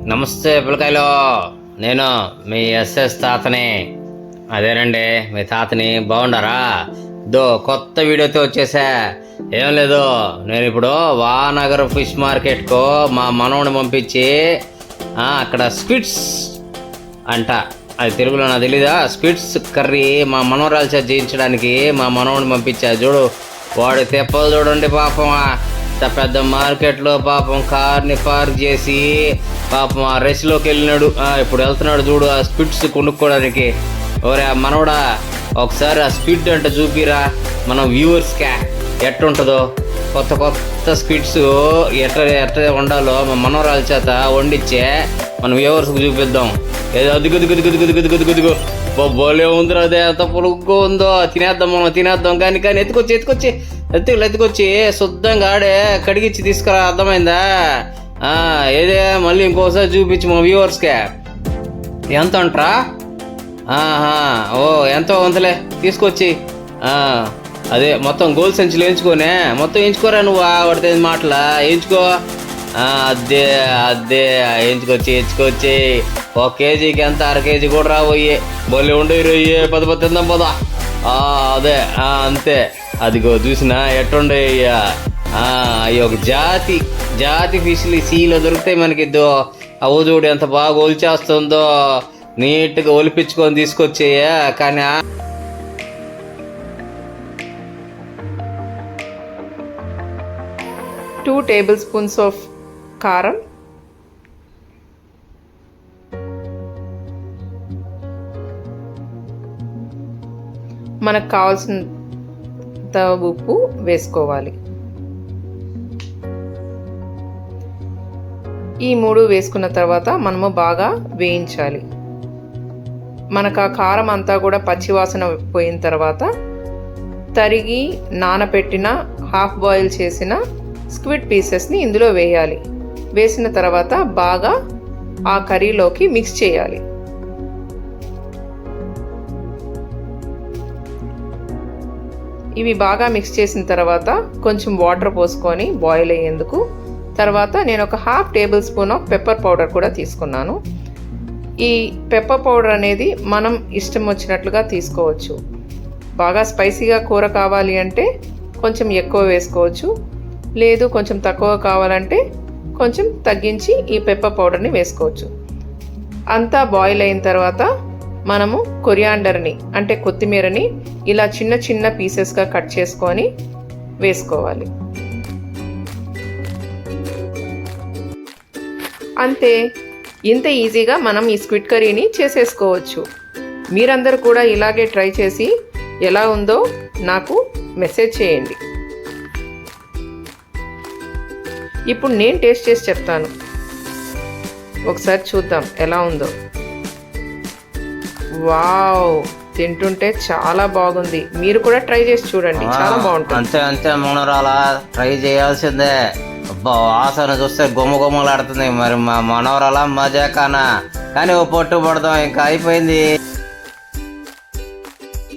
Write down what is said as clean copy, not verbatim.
నమస్తే పిల్లకాయలు, నేను మీ ఎస్ఎస్ తాతని. అదేనండి మీ తాతని. బాగుండారా? కొత్త వీడియోతో వచ్చేసా. ఏం లేదు, నేను ఇప్పుడు వానగర్ ఫిష్ మార్కెట్కు మా మనవడిని పంపించి అక్కడ స్క్విడ్స్ అంట, అది తెలుగులో నాకు తెలీదా, స్క్విడ్స్ కర్రీ మా మనవరాలు చేత చేయించడానికి మా మనవడిని పంపించా. చూడు వాడు తెప్పలు చూడండి పాపం. పెద్ద మార్కెట్లో పాపం కార్ని పార్క్ చేసి పాపం ఆ రేస్లోకి వెళ్ళినాడు. ఇప్పుడు వెళ్తున్నాడు చూడు ఆ స్పిడ్స్ కొనుక్కోవడానికి. ఓరే మనవడా, ఒకసారి ఆ స్పీడ్ అంటే చూపిరా మనం వ్యూవర్స్కా ఎట్టుంటుందో. కొత్త కొత్త స్పీడ్స్ ఎట్ట వండాలో మా మనవరాల చేత వండిచ్చే మనం వ్యూవర్స్కి చూపిద్దాం. ఏదో అదిగుదిగుదిగుదిగుదిగుదిగుదిగుదిగు బొబ్బోలే ఉందిరా, అదే ఎంత పొలుగ్గా ఉందో. తినేద్దాం కానీ ఎత్తుకొచ్చి శుద్ధంగా ఆడే కడిగిచ్చి తీసుకురా. అర్థమైందా? ఏదే మళ్ళీ ఇంకోసారి చూపించి మా వ్యూవర్స్కే. ఎంత అంటారా? ఎంతో వంతలే తీసుకొచ్చి అదే మొత్తం గోల్ సంచులు వేయించుకోనే. మొత్తం వేయించుకోరా నువ్వు, వాడితే మాటలా వేయించుకో. అదే వేయించుకొచ్చి 1 కేజీకి ఎంత, 1/2 కేజీ కూడా రాబోయే. బొల్లి ఉండే 10 తిందాం పోదా. అదే అంతే. అదిగో చూసినా ఎట్టుండే అయ్యో, ఒక జాతి ఫిష్లు సీలో దొరుకుతాయి మనకి. అవు చూడు ఎంత బాగా ఒలిచేస్తుందో, నీట్గా ఒలిపించుకొని తీసుకొచ్చేయా. కానీ 2 tablespoons of కారం, మనకు కావాల్సినంత ఉప్పు వేసుకోవాలి. ఈ 3 వేసుకున్న తర్వాత మనము బాగా వేయించాలి. మనకు ఆ కారం అంతా కూడా పచ్చివాసన పోయిన తర్వాత తరిగి నానబెట్టిన హాఫ్ బాయిల్ చేసిన స్క్విడ్ పీసెస్ని ఇందులో వేయాలి. వేసిన తర్వాత బాగా ఆ కర్రీలోకి మిక్స్ చేయాలి. ఇవి బాగా మిక్స్ చేసిన తర్వాత కొంచెం వాటర్ పోసుకొని బాయిల్ అయ్యేందుకు. తర్వాత నేను ఒక 1/2 table spoon of pepper powder కూడా తీసుకున్నాను. ఈ పెప్పర్ పౌడర్ అనేది మనం ఇష్టం వచ్చినట్లుగా తీసుకోవచ్చు. బాగా స్పైసీగా కూర కావాలి అంటే కొంచెం ఎక్కువ వేసుకోవచ్చు, లేదు కొంచెం తక్కువ కావాలంటే కొంచెం తగ్గించి ఈ పెప్పర్ పౌడర్ని వేసుకోవచ్చు. అంతా బాయిల్ అయిన తర్వాత మనము కొరియాండర్ని అంటే కొత్తిమీరని ఇలా చిన్న చిన్న పీసెస్గా కట్ చేసుకొని వేసుకోవాలి. అంతే, ఇంత ఈజీగా మనం ఈ స్క్విడ్ కర్రీని చేసేసుకోవచ్చు. మీరందరూ కూడా ఇలాగే ట్రై చేసి ఎలా ఉందో నాకు మెసేజ్ చేయండి. ఇప్పుడు నేను టేస్ట్ చేసి చెప్తాను, ఒకసారి చూద్దాం ఎలా ఉందో. వావ్, తింటుంటే చాలా బాగుంది. మీరు కూడా ట్రై చేసి చూడండి, చాలా బాగుంటుంది. అంతే మనవరాలా, ట్రై చేయాల్సిందే. వాసన చూస్తే గుమ్మలాడుతుంది. మరి మా మనవరాలా మజాకానా, కానీ ఓ పొట్టు పడదాం, ఇంకా అయిపోయింది.